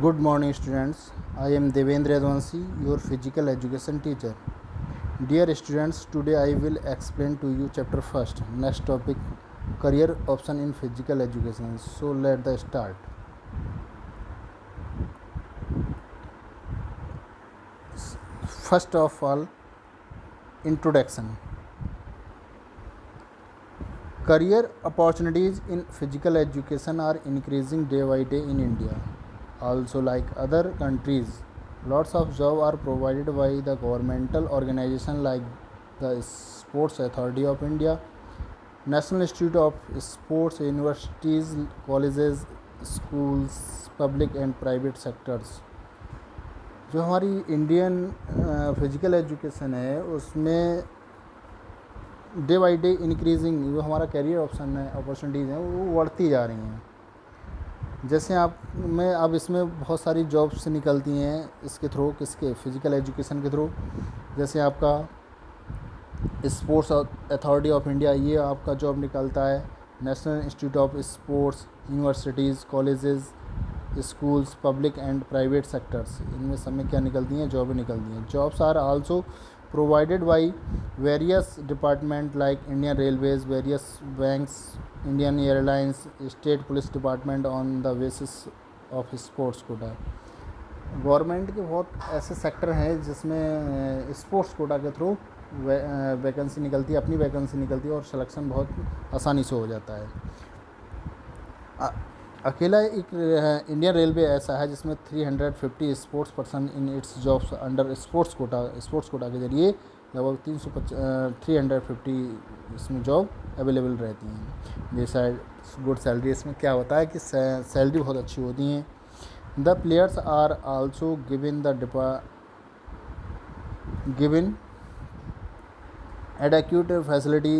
Good morning, students. I am Devendra Advansi, your physical education teacher. Dear students, today I will explain to you chapter first. Next topic, career option in physical education. So let us start. First of all, introduction. Career opportunities in physical education are increasing day by day in India. Also, like other countries, lots of jobs are provided by the governmental organization like the Sports Authority of India, National Institute of Sports, universities, colleges, schools, public and private sectors. जो हमारी Indian physical education है उसमें day by day increasing जो हमारा career option है opportunities हैं वो बढ़ती जा रही हैं। जैसे आप में अब इसमें बहुत सारी जॉब्स निकलती हैं इसके थ्रू, किसके फिजिकल एजुकेशन के थ्रू। जैसे आपका स्पोर्ट्स अथॉरिटी ऑफ इंडिया, ये आपका जॉब निकलता है। National Institute of Sports, universities, colleges, schools, public and private sectors, इनमें सब में क्या निकलती हैं? जॉब निकलती हैं। Jobs are also provided by various department like Indian Railways, various banks, Indian Airlines, state police department on the basis of sports quota. Government के बहुत ऐसे सेक्टर हैं जिसमें स्पोर्ट्स कोटा के थ्रू वैकेंसी निकलती है, अपनी वैकेंसी निकलती है और सिलेक्शन बहुत आसानी से हो जाता है। अकेला एक इंडियन रेलवे ऐसा है जिसमें 350 sports person in its jobs under sports quota के जरिए लगभग 350 इसमें जॉब अवेलेबल रहती हैं। डिसाइड गुड सैलरी, इसमें क्या होता है कि सैलरी बहुत अच्छी होती हैं। The players are also given adequate facility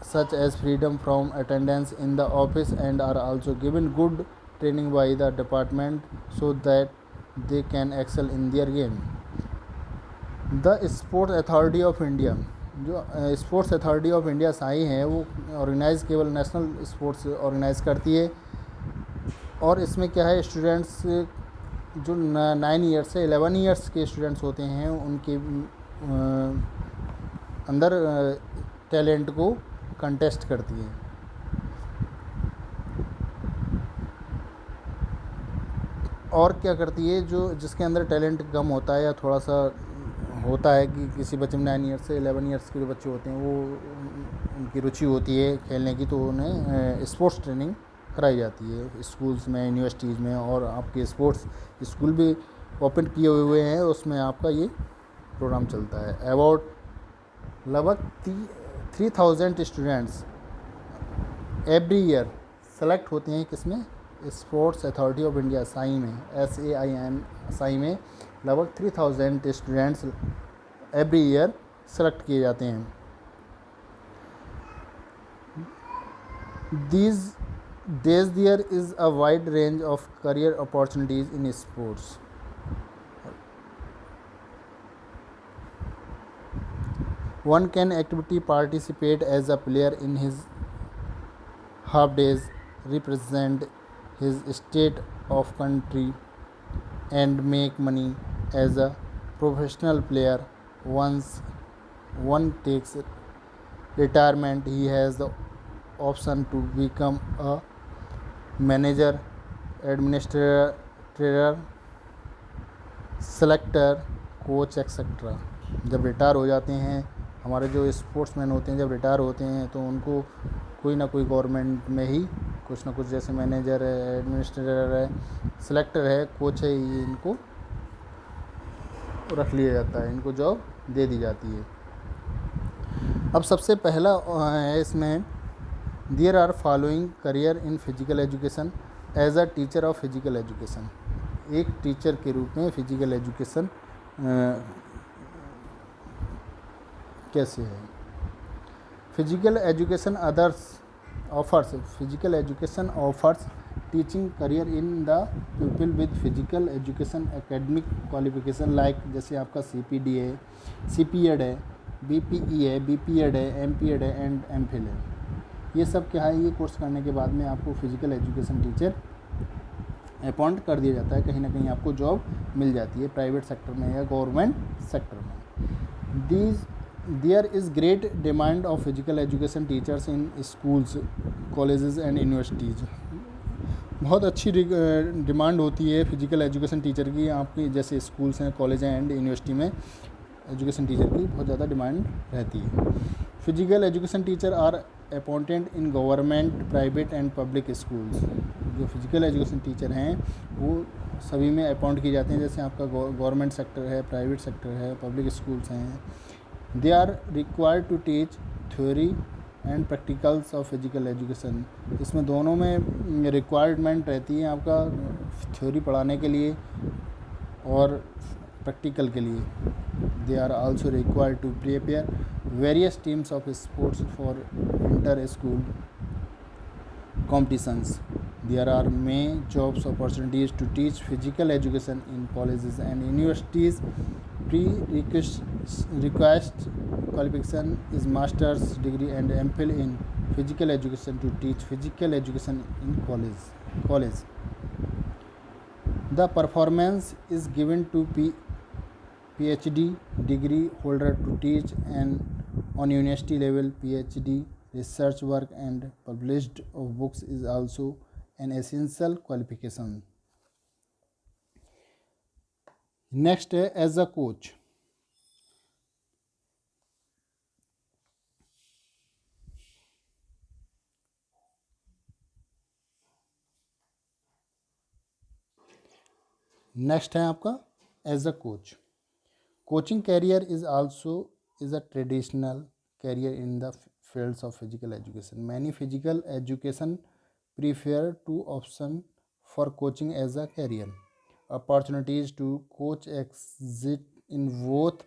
such as freedom from attendance in the office and are also given good training by the department so that they can excel in their game. The Sports Authority of India, जो sports authority of India Sai है वो organise केवल national sports organise करती है। और इसमें क्या है, स्टूडेंट्स जो 9 ईयर्स से 11 ईयर्स के स्टूडेंट्स होते हैं उनके अंदर टैलेंट को कंटेस्ट करती है। और क्या करती है, जो जिसके अंदर टैलेंट कम होता है या थोड़ा सा होता है कि किसी बच्चे में 9 ईयर्स से 11 ईयर्स के जो बच्चे होते हैं वो उनकी रुचि होती है खेलने की, तो उन्हें स्पोर्ट्स ट्रेनिंग कराई जाती है स्कूल्स में, यूनिवर्सिटीज़ में। और आपके स्पोर्ट्स स्कूल भी ओपन किए हुए हैं, उसमें आपका ये प्रोग्राम चलता है। अबाउट लगभग 3000 स्टूडेंट्स एवरी ईयर सेलेक्ट होते हैं किसमें? Sports authority of India Sai में, SAIM साई में लगभग 3000 स्टूडेंट्स एवरी ईयर सेलेक्ट किए जाते हैं। These days there is a wide range of career opportunities in sports. One can actively participate as a player in his half days, represent his state of country and make money as a professional player. Once one takes retirement, he has the option to become a manager, administrator, selector, coach etcetera. जब retire हो जाते हैं हमारे जो sportsman होते हैं, जब retire होते हैं तो उनको कोई ना कोई गवर्नमेंट में ही कुछ ना कुछ, जैसे मैनेजर है, एडमिनिस्ट्रेटर है, सिलेक्टर है, कोच है, ये इनको रख लिया जाता है, इनको जॉब दे दी जाती है। अब सबसे पहला है इसमें, there are following career in physical education as a teacher of physical education. एक टीचर के रूप में फिजिकल एजुकेशन कैसे है? Physical education offers teaching career in the people with physical education academic qualification like, जैसे आपका CPD है, CPED है, BPE है, BPED है, MPED है एंड MPhil है। ये सब क्या है, ये कोर्स करने के बाद में आपको फिजिकल एजुकेशन टीचर अपॉइंट कर दिया जाता है, कहीं ना कहीं आपको जॉब मिल जाती है प्राइवेट सेक्टर में या गवर्नमेंट सेक्टर में। These there is great demand of physical education teachers in schools, colleges and universities. बहुत अच्छी डिमांड होती है फिजिकल एजुकेशन टीचर की, आपकी जैसे स्कूल्स हैं, कॉलेज हैं एंड यूनिवर्सिटी में एजुकेशन टीचर की बहुत ज़्यादा डिमांड रहती है। Physical education teacher are appointed in government, private and public schools. जो फिजिकल एजुकेशन टीचर हैं वो सभी में अपॉइंट किए जाते हैं, जैसे आपका गवर्नमेंट सेक्टर है, प्राइवेट सेक्टर है, पब्लिक स्कूल्स हैं। They are required to teach theory and practicals of physical education. इसमें दोनों में रिक्वायरमेंट रहती है आपका थ्योरी पढ़ाने के लिए और प्रैक्टिकल के लिए। They are also required to prepare various teams of sports for inter school competitions. There are many jobs opportunities to teach physical education in colleges and universities. Prerequisite qualification is master's degree and MPhil in physical education to teach physical education in college. The performance is given to PhD degree holder to teach and on university level. PhD research work and published of books is also an essential qualification. Next है as a coach. Next है आपका as a coach. Coaching career is also is a traditional career in the fields of physical education. Many physical education prefer to option for coaching as a career. Opportunities to coach exist in both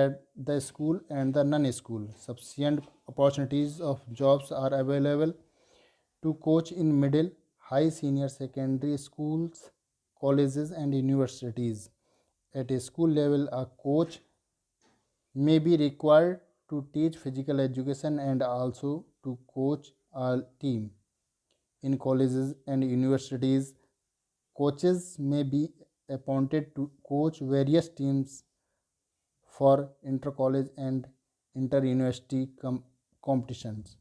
at the school and the non-school. Sufficient opportunities of jobs are available to coach in middle, high, senior secondary schools, colleges and universities. At a school level, a coach may be required to teach physical education and also to coach a team. In colleges and universities, coaches may be appointed to coach various teams for inter-college and inter-university competitions.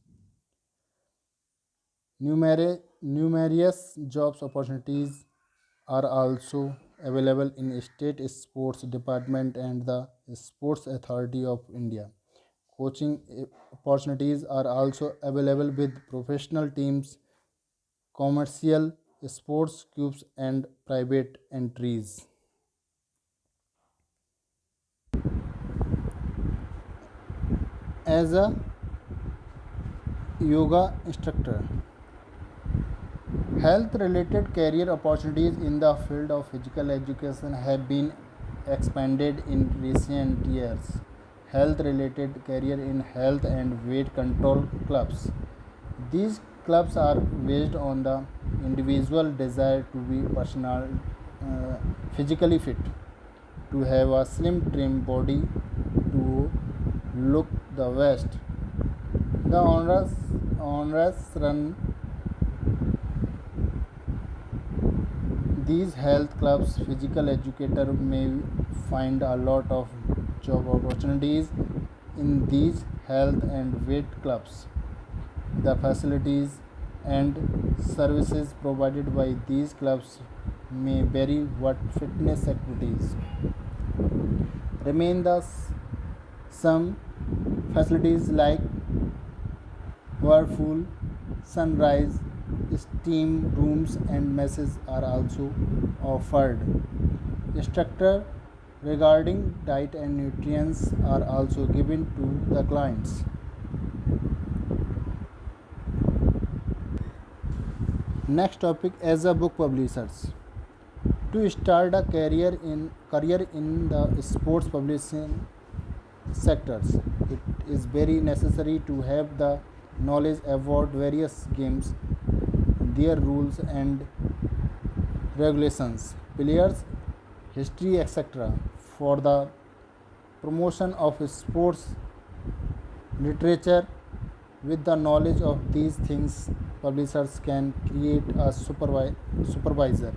Numerous jobs opportunities are also available in state sports department and the Sports Authority of India. Coaching opportunities are also available with professional teams, commercial sports clubs and private entries. As a yoga instructor, health related career opportunities in the field of physical education have been expanded in recent years. Health related career in health and weight control clubs. These clubs are based on the individual desire to be physically fit, to have a slim trim body, to look the best. The owners run these health clubs. Physical educator may find a lot of job opportunities in these health and weight clubs. The facilities and services provided by these clubs may vary, what fitness activities remain the some facilities like whirlpool, sunrise, steam rooms and messes are also offered. Instructor regarding diet and nutrients are also given to the clients. Next topic, as a book publishers. To start a career in the sports publishing sectors, it is very necessary to have the knowledge about various games, their rules and regulations, players, history, etc. For the promotion of sports literature, with the knowledge of these things, publishers can create a supervisor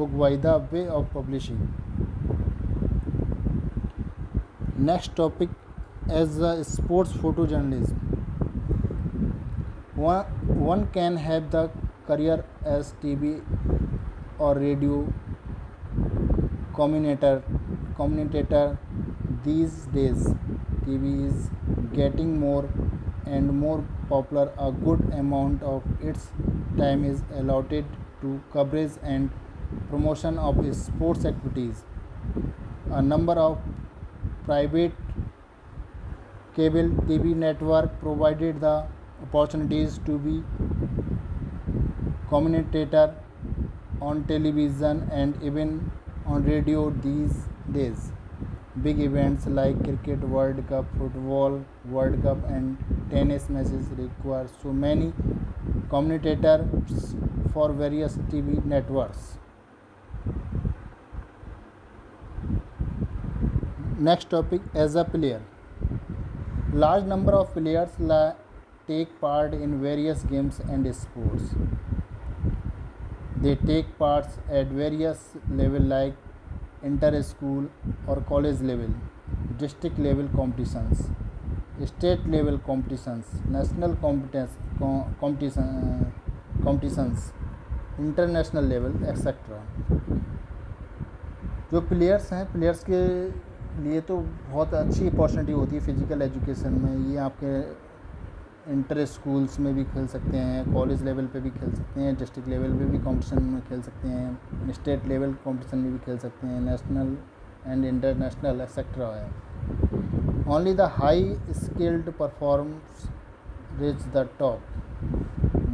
book by the way of publishing. Next topic, as a sports photojournalism. One can have the career as TV or radio commentator. These days TV is getting more and more popular. A good amount of its time is allotted to coverage and promotion of sports activities. A number of private cable TV network provided the opportunities to be commentator on television and even on radio these days. Big events like Cricket World Cup, Football World Cup, and tennis matches require so many commentators for various TV networks. Next topic, as a player. Large number of players take part in various games and sports. They take parts at various levels like inter-school or college level, district level competitions, state level competitions, national competitions, international level, etc. जो players हैं, players के लिए तो बहुत अच्छी opportunity होती है physical education में. ये आपके इंटर स्कूल्स में भी खेल सकते हैं, कॉलेज लेवल पे भी खेल सकते हैं, डिस्ट्रिक्ट लेवल पे भी कंपटीशन में खेल सकते हैं, स्टेट लेवल कंपटीशन में भी खेल सकते हैं, नेशनल एंड इंटरनेशनल एक्सेट्रा है. Only the high skilled performs reach the top.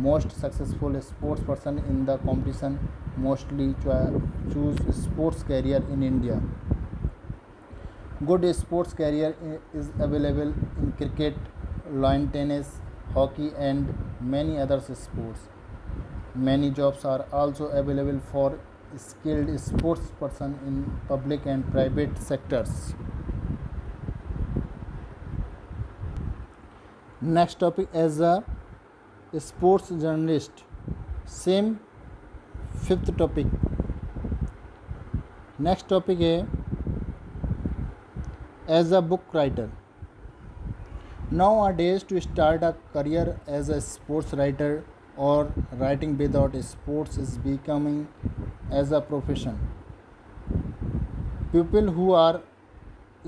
Most successful sports person in the competition mostly choose sports career in India. Good sports career is available in cricket, lawn tennis, hockey, and many other sports. Many jobs are also available for skilled sports person in public and private sectors. Next topic, as a sports journalist. Same fifth topic. Next topic है as a book writer. Nowadays, to start a career as a sports writer or writing without sports is becoming as a profession. People who are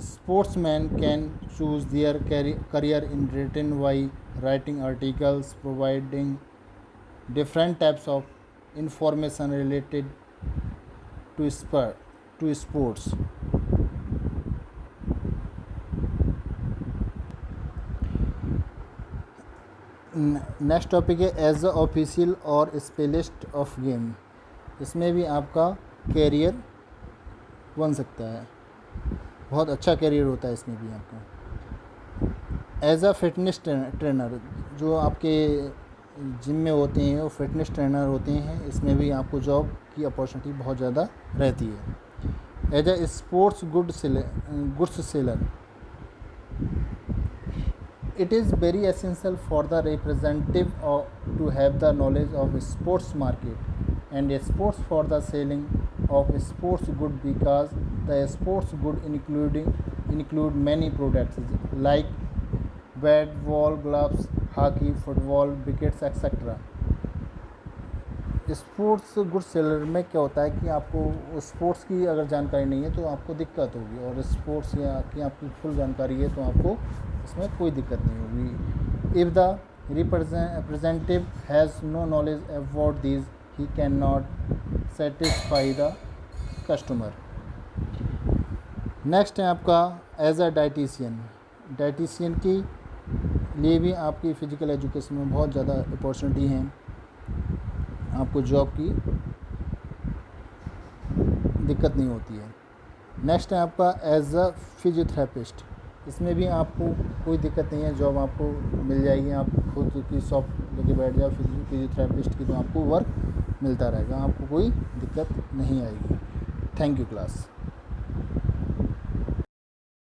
sportsmen can choose their career in written by writing articles, providing different types of information related to sports. Next topic है as a official और specialist of game. इसमें भी आपका career बन सकता है, बहुत अच्छा कैरियर होता है इसमें भी आपका. एज अ फिटनेस ट्रेनर, जो आपके जिम में होते हैं वो फिटनेस ट्रेनर होते हैं, इसमें भी आपको जॉब की अपॉर्चुनिटी बहुत ज़्यादा रहती है. As a sports goods seller, it is very essential for the representative to have the knowledge of sports market and sports for the selling of sports good, because the sports good include many products like bat, ball, gloves, hockey, football, wickets, etc. Sports good seller में क्या होता है कि आपको sports की अगर जानकारी नहीं है तो आपको दिक्कत होगी, और स्पोर्ट्स या की आपकी फुल जानकारी है तो आपको इसमें कोई दिक्कत नहीं होगी. If the representative has no knowledge about this, he can not satisfy the customer. Next है आपका एज अ डाइटिशियन. डाइटिशियन की लिए भी आपकी फ़िज़िकल एजुकेशन में बहुत ज़्यादा अपॉर्चुनिटी हैं, आपको जॉब की दिक्कत नहीं होती है. नेक्स्ट है आपका एज अ फिजियोथेरेपिस्ट. इसमें भी आपको कोई दिक्कत नहीं है, जॉब आपको मिल जाएगी. आप खुद की शॉप लेके बैठ जाओ फिजियोथेरेपिस्ट की, तो आपको वर्क मिलता रहेगा, आपको कोई दिक्कत नहीं आएगी. Thank you class.